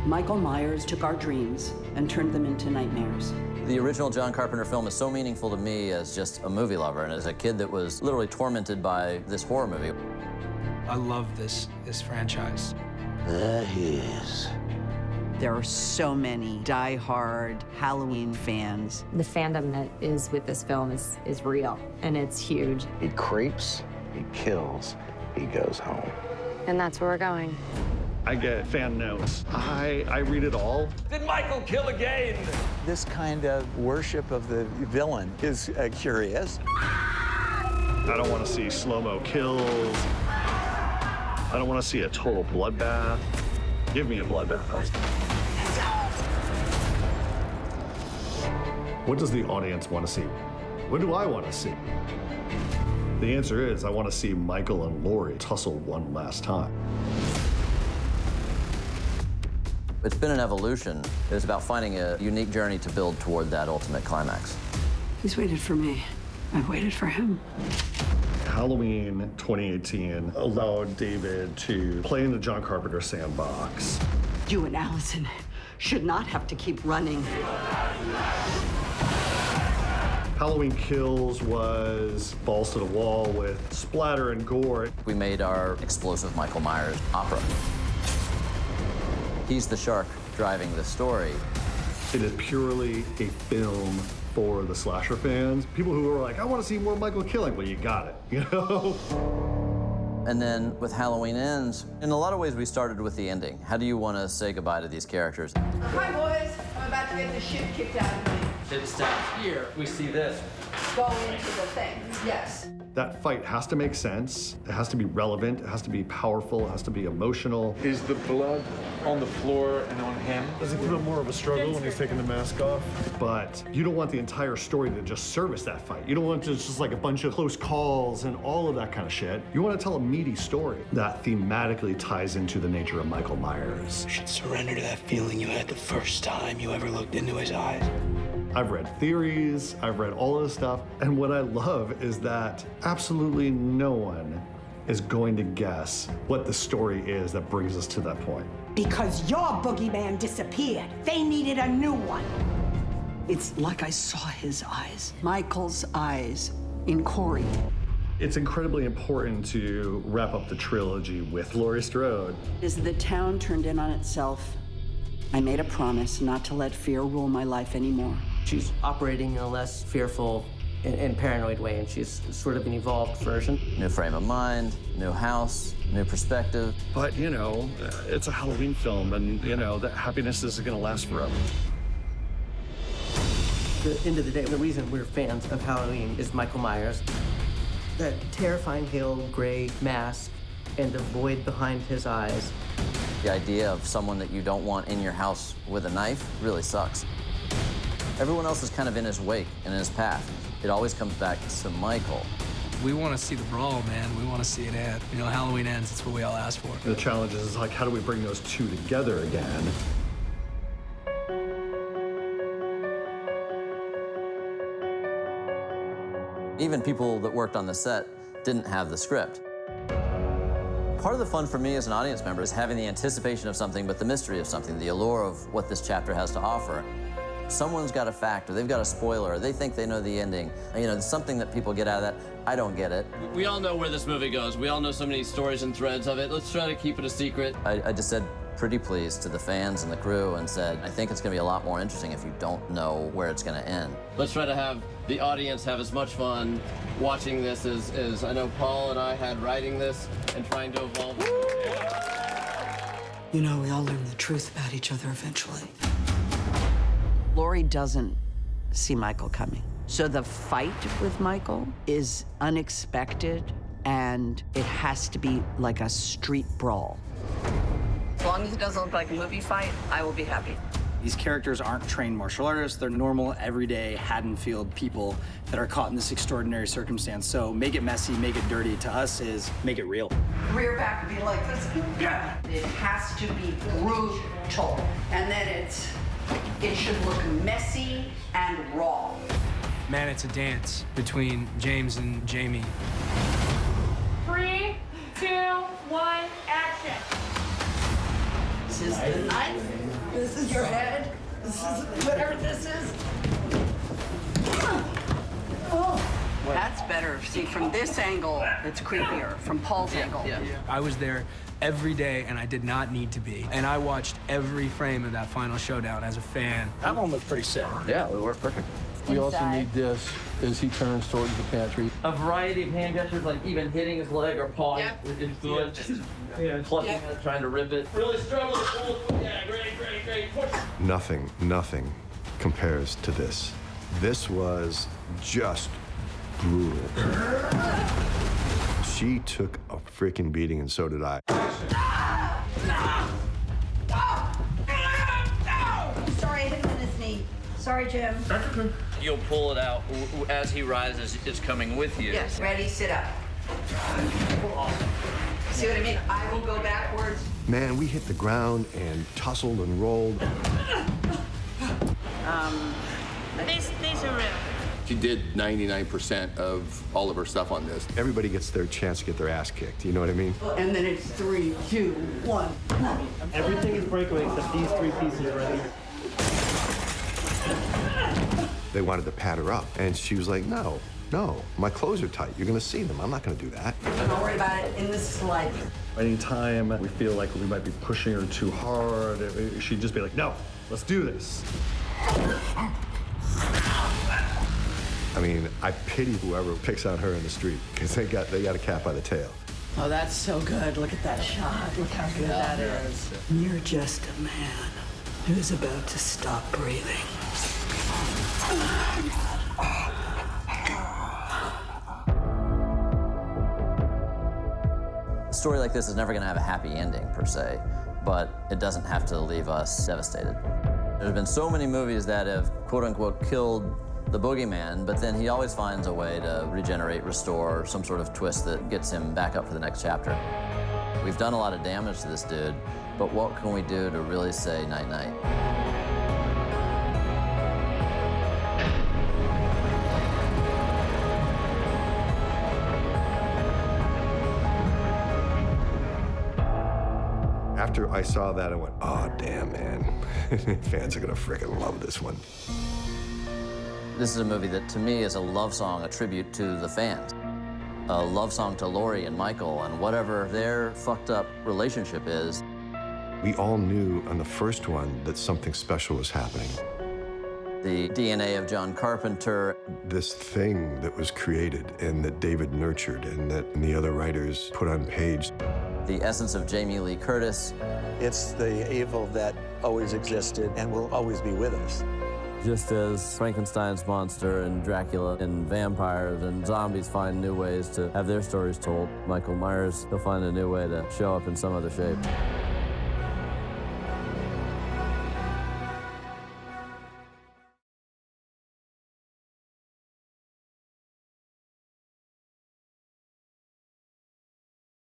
Michael Myers took our dreams and turned them into nightmares. The original John Carpenter film is so meaningful to me as just a movie lover and as a kid that was literally tormented by this horror movie. I love this franchise. There he is. There are so many die-hard Halloween fans. The fandom that is with this film is real, and it's huge. He creeps, he kills, he goes home. And that's where we're going. I get fan notes. I read it all. Did Michael kill again? This kind of worship of the villain is curious. I don't want to see slow-mo kills. I don't want to see a total bloodbath. Give me a bloodbath. What does the audience want to see? What do I want to see? The answer is I want to see Michael and Laurie tussle one last time. It's been an evolution. It's about finding a unique journey to build toward that ultimate climax. He's waited for me. I've waited for him. Halloween 2018 allowed David to play in the John Carpenter sandbox. You and Allison should not have to keep running. Halloween Kills was balls to the wall with splatter and gore. We made our explosive Michael Myers opera. He's the shark driving the story. It is purely a film for the slasher fans. People who are like, I want to see more Michael killing. Well, you got it, you know? And then with Halloween Ends, in a lot of ways we started with the ending. How do you want to say goodbye to these characters? Hi, boys. I'm about to get the shit kicked out of me. It stops here. We see this. Go into the thing. Yes. That fight has to make sense. It has to be relevant. It has to be powerful. It has to be emotional. Is the blood on the floor and on him? Does he put up more of a struggle when he's taking the mask off? But you don't want the entire story to just service that fight. You don't want to just like a bunch of close calls and all of that kind of shit. You want to tell a meaty story that thematically ties into the nature of Michael Myers. You should surrender to that feeling you had the first time you ever looked into his eyes. I've read theories, I've read all of this stuff, and what I love is that absolutely no one is going to guess what the story is that brings us to that point. Because your boogeyman disappeared. They needed a new one. It's like I saw his eyes, Michael's eyes, in Corey. It's incredibly important to wrap up the trilogy with Laurie Strode. As the town turned in on itself, I made a promise not to let fear rule my life anymore. She's operating in a less fearful and paranoid way, and she's sort of an evolved version. New frame of mind, new house, new perspective. But, you know, it's a Halloween film, and, you know, that happiness isn't going to last forever. At the end of the day, the reason we're fans of Halloween is Michael Myers. That terrifying pale gray mask and the void behind his eyes. The idea of someone that you don't want in your house with a knife really sucks. Everyone else is kind of in his wake and in his path. It always comes back to Michael. We want to see the brawl, man. We want to see it end. You know, Halloween Ends, that's what we all asked for. The challenge is like, how do we bring those two together again? Even people that worked on the set didn't have the script. Part of the fun for me as an audience member is having the anticipation of something, but the mystery of something, the allure of what this chapter has to offer. Someone's got a fact, or they've got a spoiler, or they think they know the ending. You know, there's something that people get out of that. I don't get it. We all know where this movie goes. We all know so many stories and threads of it. Let's try to keep it a secret. I just said pretty please to the fans and the crew and said, I think it's gonna be a lot more interesting if you don't know where it's gonna end. Let's try to have the audience have as much fun watching this as I know Paul and I had writing this and trying to evolve. You know, we all learn the truth about each other eventually. Laurie doesn't see Michael coming. So the fight with Michael is unexpected, and it has to be like a street brawl. As long as it doesn't look like a movie fight, I will be happy. These characters aren't trained martial artists. They're normal, everyday, Haddonfield people that are caught in this extraordinary circumstance. So make it messy, make it dirty. To us is make it real. Rear back would be like this. It has to be brutal. And then it should look messy and raw. Man, it's a dance between James and Jamie. 3, 2, 1, action. This is the knife. This is your head. This is whatever this is. Oh. That's better. See, from this angle, it's creepier. From Paul's angle. I was there every day, and I did not need to be. And I watched every frame of that final showdown as a fan. That one was pretty sick. Yeah, it worked perfect. We also need this as he turns towards the pantry. A variety of hand gestures, like even hitting his leg or paw is good. Plucking it, trying to rip it. Really struggle to pull. Yeah, great. Push. Nothing compares to this. This was just brutal. She took a freaking beating, and so did I. Sorry, I hit him in his knee. Sorry, Jim. You'll pull it out as he rises. It's coming with you. Yes. Ready, sit up. See what I mean? I will go backwards. Man, we hit the ground and tussled and rolled. These are real. She did 99% of all of her stuff on this. Everybody gets their chance to get their ass kicked. You know what I mean? And then it's 3, 2, 1. Everything is breakaway except these 3 pieces right here. They wanted to pat her up, and she was like, no, my clothes are tight. You're gonna see them. I'm not gonna do that. Don't worry about it. In the slide. Anytime we feel like we might be pushing her too hard, she'd just be like, no, let's do this. I mean, I pity whoever picks on her in the street, because they got a cat by the tail. Oh, that's so good. Look at that shot. Look how good that is. You're just a man who's about to stop breathing. A story like this is never going to have a happy ending, per se, but it doesn't have to leave us devastated. There's been so many movies that have, quote-unquote, killed the boogeyman, but then he always finds a way to regenerate, restore, some sort of twist that gets him back up for the next chapter. We've done a lot of damage to this dude, but what can we do to really say night-night? After I saw that, I went, oh, damn, man. Fans are gonna frickin' love this one. This is a movie that, to me, is a love song, a tribute to the fans. A love song to Laurie and Michael and whatever their fucked up relationship is. We all knew on the first one that something special was happening. The DNA of John Carpenter. This thing that was created and that David nurtured and that the other writers put on page. The essence of Jamie Lee Curtis. It's the evil that always existed and will always be with us. Just as Frankenstein's monster and Dracula and vampires and zombies find new ways to have their stories told, Michael Myers, he'll find a new way to show up in some other shape.